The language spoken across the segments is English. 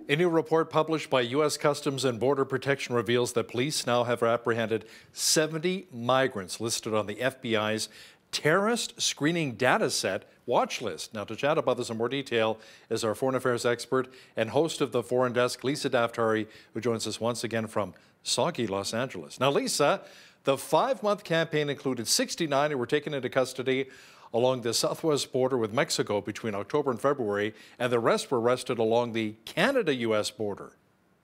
A new report published by U.S. Customs and Border Protection reveals that police now have apprehended 70 migrants listed on the FBI's terrorist screening data set watch list. Now, to chat about this in more detail is our foreign affairs expert and host of the Foreign Desk, Lisa Daftari, who joins us once again from soggy Los Angeles. Now, Lisa, the 5-month campaign included 69 who were taken into custody along the southwest border with Mexico between October and February, and the rest were arrested along the Canada-U.S. border.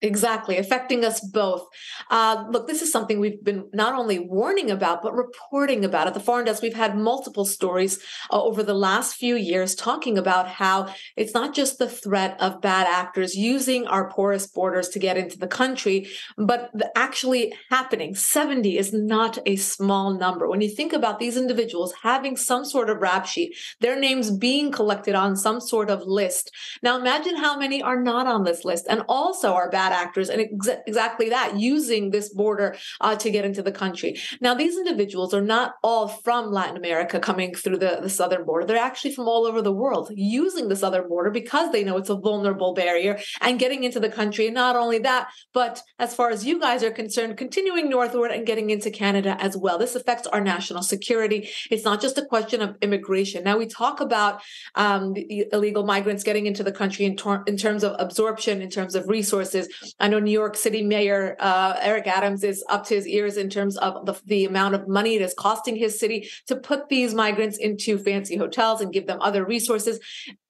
Exactly, affecting us both. Look, this is something we've been not only warning about, but reporting about. At the Foreign Desk, we've had multiple stories over the last few years talking about how it's not just the threat of bad actors using our porous borders to get into the country, but actually happening. 70 is not a small number. When you think about these individuals having some sort of rap sheet, their names being collected on some sort of list. Now imagine how many are not on this list and also are bad actors, and exactly that, using this border to get into the country. Now, these individuals are not all from Latin America coming through the southern border. They're actually from all over the world, using the southern border because they know it's a vulnerable barrier and getting into the country. And not only that, but as far as you guys are concerned, continuing northward and getting into Canada as well. This affects our national security. It's not just a question of immigration. Now, we talk about the illegal migrants getting into the country in terms of absorption, in terms of resources. I know New York City Mayor Eric Adams is up to his ears in terms of the amount of money it is costing his city to put these migrants into fancy hotels and give them other resources.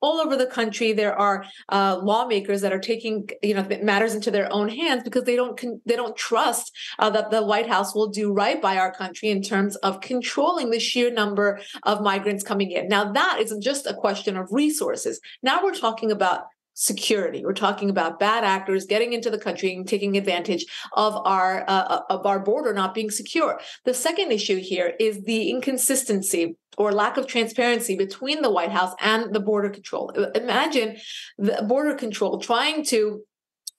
All over the country, there are lawmakers that are taking matters into their own hands because they don't trust that the White House will do right by our country in terms of controlling the sheer number of migrants coming in. Now, that isn't just a question of resources. Now we're talking about security. We're talking about bad actors getting into the country and taking advantage of our border not being secure. The second issue here is the inconsistency or lack of transparency between the White House and the border control. Imagine the border control trying to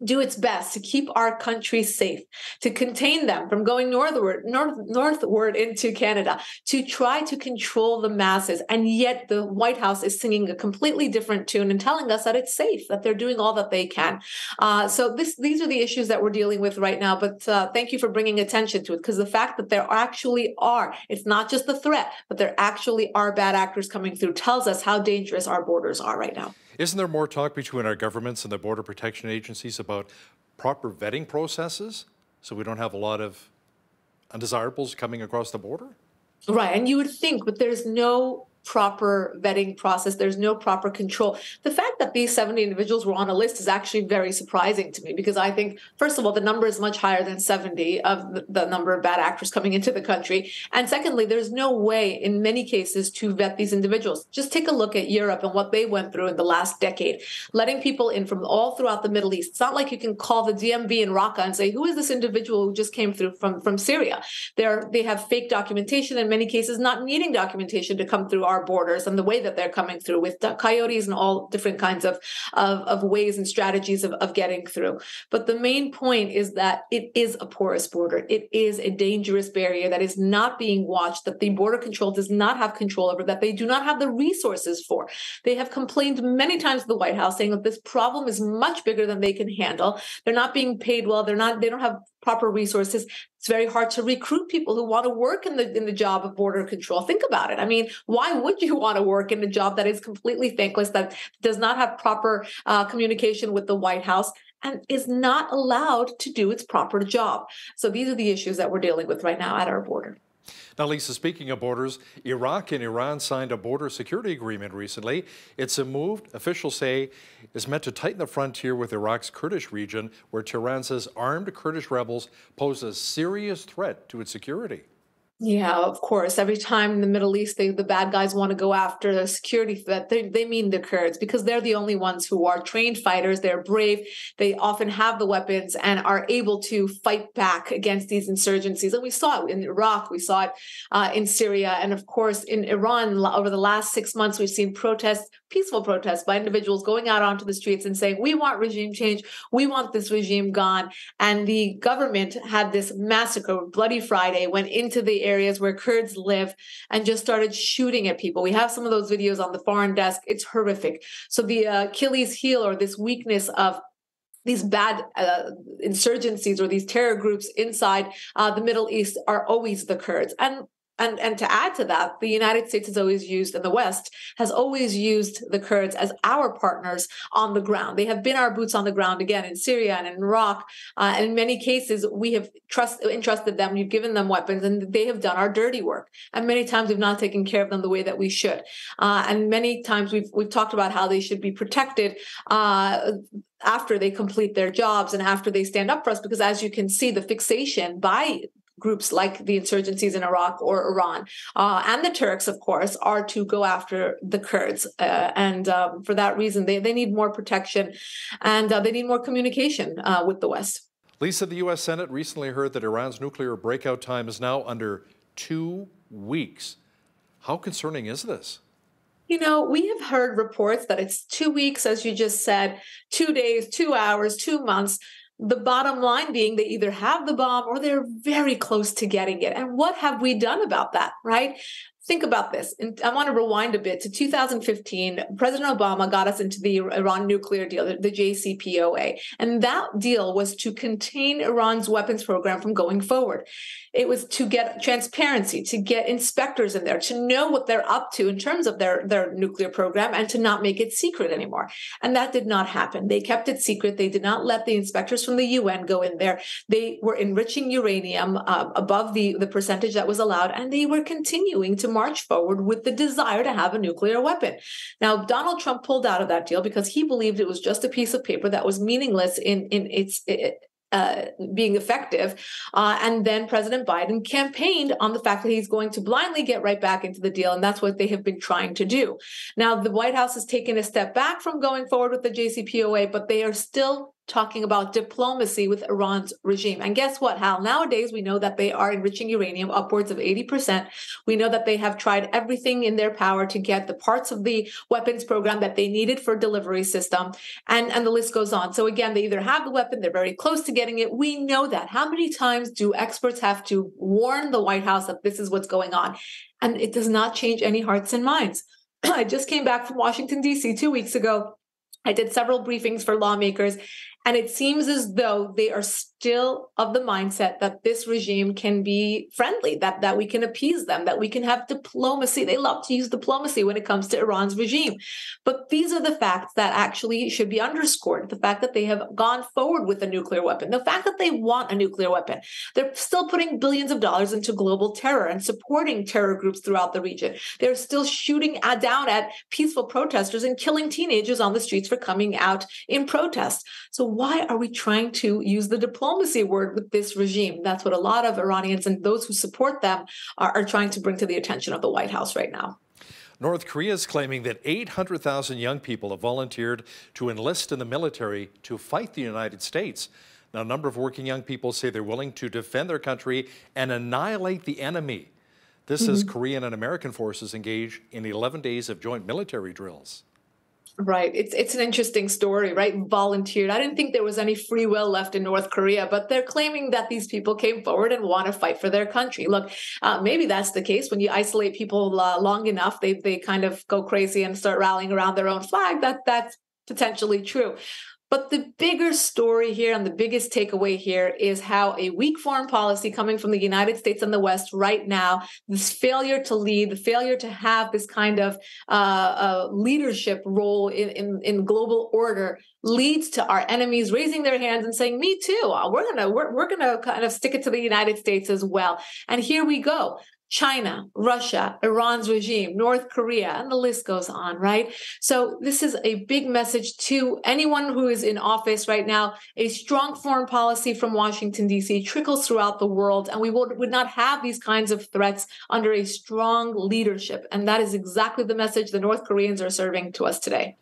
do its best to keep our country safe, to contain them from going northward into Canada, to try to control the masses. And yet the White House is singing a completely different tune and telling us that it's safe, that they're doing all that they can. So these are the issues that we're dealing with right now. But thank you for bringing attention to it, because the fact that there actually are, it's not just the threat, but there actually are bad actors coming through tells us how dangerous our borders are right now. Isn't there more talk between our governments and the border protection agencies about proper vetting processes so we don't have a lot of undesirables coming across the border? Right. And you would think, but there's no proper vetting process. There's no proper control. The fact that these 70 individuals were on a list is actually very surprising to me, because I think, first of all, the number is much higher than 70 of the number of bad actors coming into the country. And secondly, there's no way in many cases to vet these individuals. Just take a look at Europe and what they went through in the last decade, letting people in from all throughout the Middle East. It's not like you can call the DMV in Raqqa and say, who is this individual who just came through from Syria? They have fake documentation, in many cases not needing documentation to come through our borders, and the way that they're coming through with coyotes and all different kinds of ways and strategies of getting through. But the main point is that it is a porous border. It is a dangerous barrier that is not being watched, that the border control does not have control over, that they do not have the resources for. They have complained many times to the White House saying that this problem is much bigger than they can handle. They're not being paid well. They don't have proper resources. It's very hard to recruit people who want to work in the job of border control. Think about it. I mean, why would you want to work in a job that is completely thankless, that does not have proper communication with the White House, and is not allowed to do its proper job? So these are the issues that we're dealing with right now at our border. Now, Lisa, speaking of borders, Iraq and Iran signed a border security agreement recently. It's a move officials say is meant to tighten the frontier with Iraq's Kurdish region, where Tehran says armed Kurdish rebels pose a serious threat to its security. Yeah, of course. Every time in the Middle East, the bad guys want to go after the security threat, they mean the Kurds, because they're the only ones who are trained fighters. They're brave. They often have the weapons and are able to fight back against these insurgencies. And we saw it in Iraq. We saw it in Syria. And of course, in Iran, over the last 6 months, we've seen protests, peaceful protests by individuals going out onto the streets and saying, we want regime change. We want this regime gone. And the government had this massacre, Bloody Friday, went into the areas where Kurds live and just started shooting at people. We have some of those videos on the Foreign Desk. It's horrific. So the Achilles heel, or this weakness of these bad insurgencies or these terror groups inside the Middle East are always the Kurds. And to add to that, the United States has always used, and the West has always used the Kurds as our partners on the ground. They have been our boots on the ground, again, in Syria and in Iraq. And in many cases, we have entrusted them, we've given them weapons, and they have done our dirty work. And many times we've not taken care of them the way that we should. And many times we've talked about how they should be protected after they complete their jobs and after they stand up for us, because as you can see, the fixation by groups like the insurgencies in Iraq or Iran and the Turks, of course, are to go after the Kurds. And for that reason, they need more protection and they need more communication with the West. Lisa, the U.S. Senate recently heard that Iran's nuclear breakout time is now under 2 weeks. How concerning is this? You know, we have heard reports that it's 2 weeks, as you just said, 2 days, 2 hours, 2 months. The bottom line being they either have the bomb or they're very close to getting it. And what have we done about that, right? Think about this. And I want to rewind a bit to 2015. President Obama got us into the Iran nuclear deal, the JCPOA. And that deal was to contain Iran's weapons program from going forward. It was to get transparency, to get inspectors in there, to know what they're up to in terms of their nuclear program and to not make it secret anymore. And that did not happen. They kept it secret. They did not let the inspectors from the UN go in there. They were enriching uranium above the percentage that was allowed, and they were continuing to march forward with the desire to have a nuclear weapon. Now, Donald Trump pulled out of that deal because he believed it was just a piece of paper that was meaningless in its being effective. And then President Biden campaigned on the fact that he's going to blindly get right back into the deal. And that's what they have been trying to do. Now, the White House has taken a step back from going forward with the JCPOA, but they are still talking about diplomacy with Iran's regime. And guess what, Hal? Nowadays, we know that they are enriching uranium upwards of 80%. We know that they have tried everything in their power to get the parts of the weapons program that they needed for delivery system. And the list goes on. So again, they either have the weapon, they're very close to getting it. We know that. How many times do experts have to warn the White House that this is what's going on? And it does not change any hearts and minds. I just came back from Washington, D.C. 2 weeks ago. I did several briefings for lawmakers, and it seems as though they are still of the mindset that this regime can be friendly, that we can appease them, that we can have diplomacy. They love to use diplomacy when it comes to Iran's regime. But these are the facts that actually should be underscored. The fact that they have gone forward with a nuclear weapon, the fact that they want a nuclear weapon. They're still putting billions of dollars into global terror and supporting terror groups throughout the region. They're still shooting down at peaceful protesters and killing teenagers on the streets for coming out in protest. So why are we trying to use the diplomacy word with this regime? That's what a lot of Iranians and those who support them are trying to bring to the attention of the White House right now. North Korea is claiming that 800,000 young people have volunteered to enlist in the military to fight the United States. Now, a number of working young people say they're willing to defend their country and annihilate the enemy. This as Korean and American forces engage in 11 days of joint military drills. Right. It's an interesting story, right? Volunteered. I didn't think there was any free will left in North Korea, but they're claiming that these people came forward and want to fight for their country. Look, maybe that's the case. When you isolate people long enough, they kind of go crazy and start rallying around their own flag. That's potentially true. But the bigger story here and the biggest takeaway here is how a weak foreign policy coming from the United States and the West right now, this failure to lead, the failure to have this kind of leadership role in global order leads to our enemies raising their hands and saying, me too, we're gonna kind of stick it to the United States as well. And here we go. China, Russia, Iran's regime, North Korea, and the list goes on, right? So this is a big message to anyone who is in office right now. A strong foreign policy from Washington, D.C. trickles throughout the world, and we would not have these kinds of threats under a strong leadership. And that is exactly the message the North Koreans are serving to us today.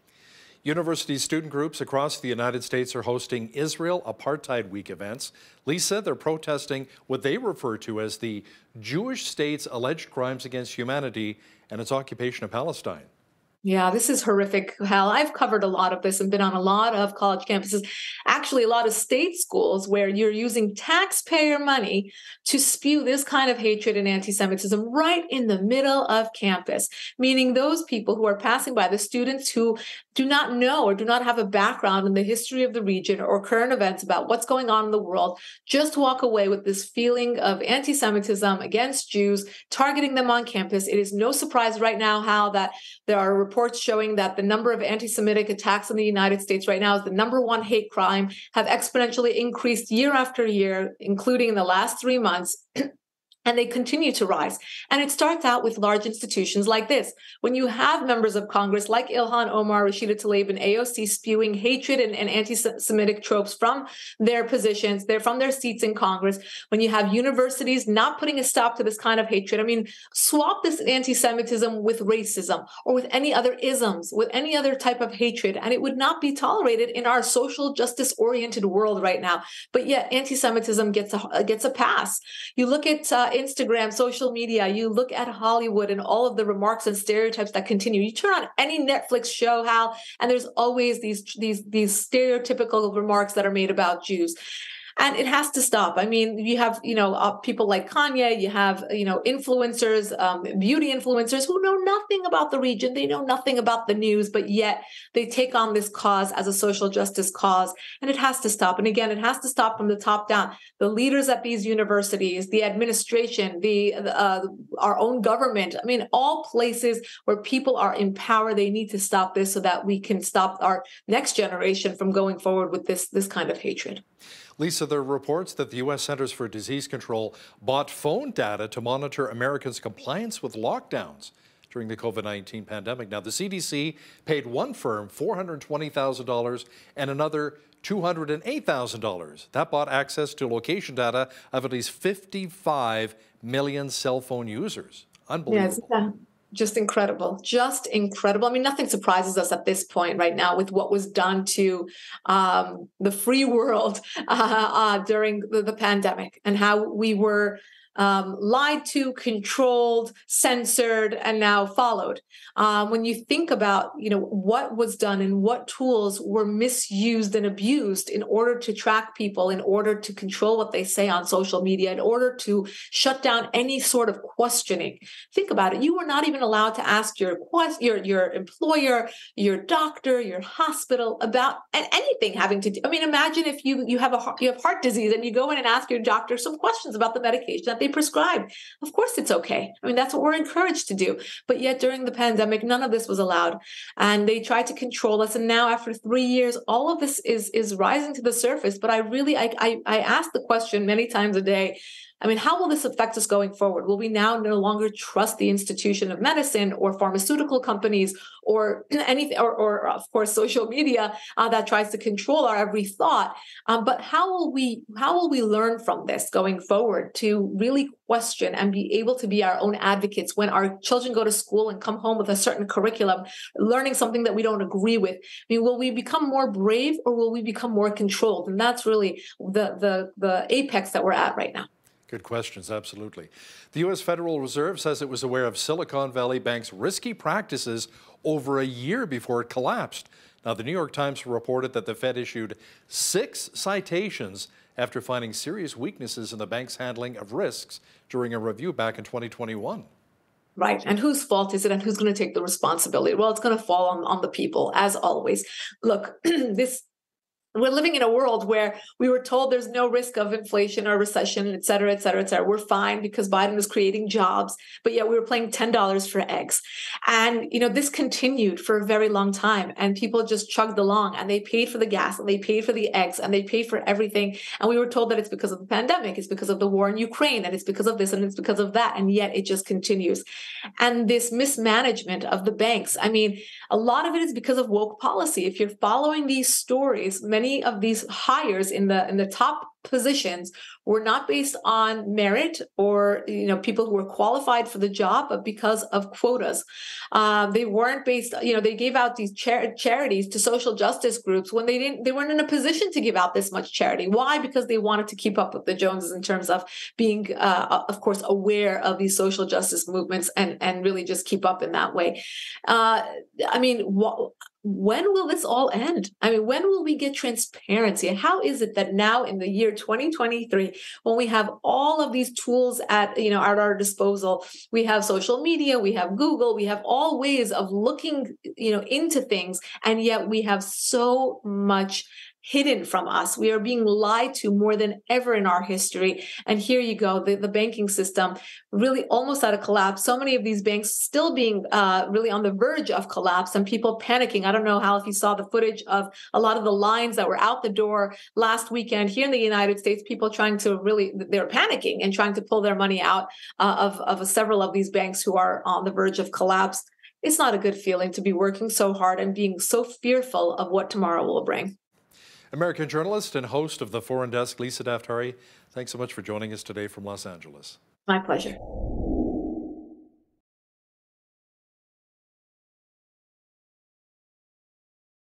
University student groups across the United States are hosting Israel Apartheid Week events. Lisa, they're protesting what they refer to as the Jewish state's alleged crimes against humanity and its occupation of Palestine. Yeah, this is horrific, Hal. I've covered a lot of this and been on a lot of college campuses, actually a lot of state schools where you're using taxpayer money to spew this kind of hatred and anti-Semitism right in the middle of campus, meaning those people who are passing by, the students who do not know or do not have a background in the history of the region or current events about what's going on in the world, just walk away with this feeling of anti-Semitism against Jews, targeting them on campus. It is no surprise right now, Hal, that there are reports showing that the number of anti-Semitic attacks in the United States right now is the number one hate crime, have exponentially increased year after year, including in the last 3 months. And they continue to rise. And it starts out with large institutions like this. When you have members of Congress like Ilhan Omar, Rashida Tlaib, and AOC spewing hatred and anti-Semitic tropes from their positions, from their seats in Congress, when you have universities not putting a stop to this kind of hatred, I mean, swap this anti-Semitism with racism or with any other isms, with any other type of hatred, and it would not be tolerated in our social justice-oriented world right now. But yet anti-Semitism gets a pass. You look at Instagram, social media, you look at Hollywood and all of the remarks and stereotypes that continue. You turn on any Netflix show, Hal, and there's always these stereotypical remarks that are made about Jews. And it has to stop. I mean, you have, people like Kanye, you have, influencers, beauty influencers who know nothing about the region. They know nothing about the news, but yet they take on this cause as a social justice cause. And it has to stop. And again, it has to stop from the top down. The leaders at these universities, the administration, our own government. I mean, all places where people are in power, they need to stop this so that we can stop our next generation from going forward with this kind of hatred. Lisa, there are reports that the U.S. Centers for Disease Control bought phone data to monitor Americans' compliance with lockdowns during the COVID-19 pandemic. Now, the CDC paid one firm $420,000 and another $208,000. That bought access to location data of at least 55 million cell phone users. Unbelievable. Yes. Just incredible. Just incredible. I mean, nothing surprises us at this point right now with what was done to the free world during the pandemic and how we were lied to, controlled, censored, and now followed. When you think about, what was done and what tools were misused and abused in order to track people, in order to control what they say on social media, in order to shut down any sort of questioning. Think about it. You were not even allowed to ask your employer, your doctor, your hospital about anything having to do. I mean, imagine if you have heart disease and you go in and ask your doctor some questions about the medication that they prescribe. Of course it's okay. I mean, that's what we're encouraged to do. But yet during the pandemic, none of this was allowed. And they tried to control us. And now after 3 years, all of this is rising to the surface. But I ask the question many times a day, I mean, how will this affect us going forward? Will we now no longer trust the institution of medicine or pharmaceutical companies or anything, or of course, social media that tries to control our every thought? But how will we learn from this going forward to really question and be able to be our own advocates when our children go to school and come home with a certain curriculum, learning something that we don't agree with? I mean, will we become more brave or will we become more controlled? And that's really the apex that we're at right now. Good questions, absolutely. The U.S. Federal Reserve says it was aware of Silicon Valley Bank's risky practices over a year before it collapsed. Now, the New York Times reported that the Fed issued 6 citations after finding serious weaknesses in the bank's handling of risks during a review back in 2021. Right. And whose fault is it and who's going to take the responsibility? Well, it's going to fall on the people, as always. Look, we're living in a world where we were told there's no risk of inflation or recession, et cetera, et cetera, et cetera. We're fine because Biden is creating jobs, but yet we were paying $10 for eggs. And, this continued for a very long time and people just chugged along and they paid for the gas and they paid for the eggs and they paid for everything. And we were told that it's because of the pandemic, it's because of the war in Ukraine, and it's because of this and it's because of that. And yet it just continues. And this mismanagement of the banks, I mean, a lot of it is because of woke policy. If you're following these stories, many many of these hires in the top positions were not based on merit or people who were qualified for the job, but because of quotas. They weren't based. They gave out these charities to social justice groups when they weren't in a position to give out this much charity. Why? Because they wanted to keep up with the Joneses in terms of being, of course, aware of these social justice movements and really just keep up in that way. When will this all end? When will we get transparency? And how is it that now in the year 2023, when we have all of these tools at our disposal, we have social media, we have Google, we have all ways of looking, into things, and yet we have so much hidden from us. We are being lied to more than ever in our history. And here you go, the banking system really almost at a collapse. So many of these banks still being really on the verge of collapse and people panicking. I don't know, Hal, if you saw the footage of a lot of the lines that were out the door last weekend here in the United States, people trying to they're panicking and trying to pull their money out of several of these banks who are on the verge of collapse. It's not a good feeling to be working so hard and being so fearful of what tomorrow will bring. American journalist and host of the Foreign Desk, Lisa Daftari, thanks so much for joining us today from Los Angeles. My pleasure.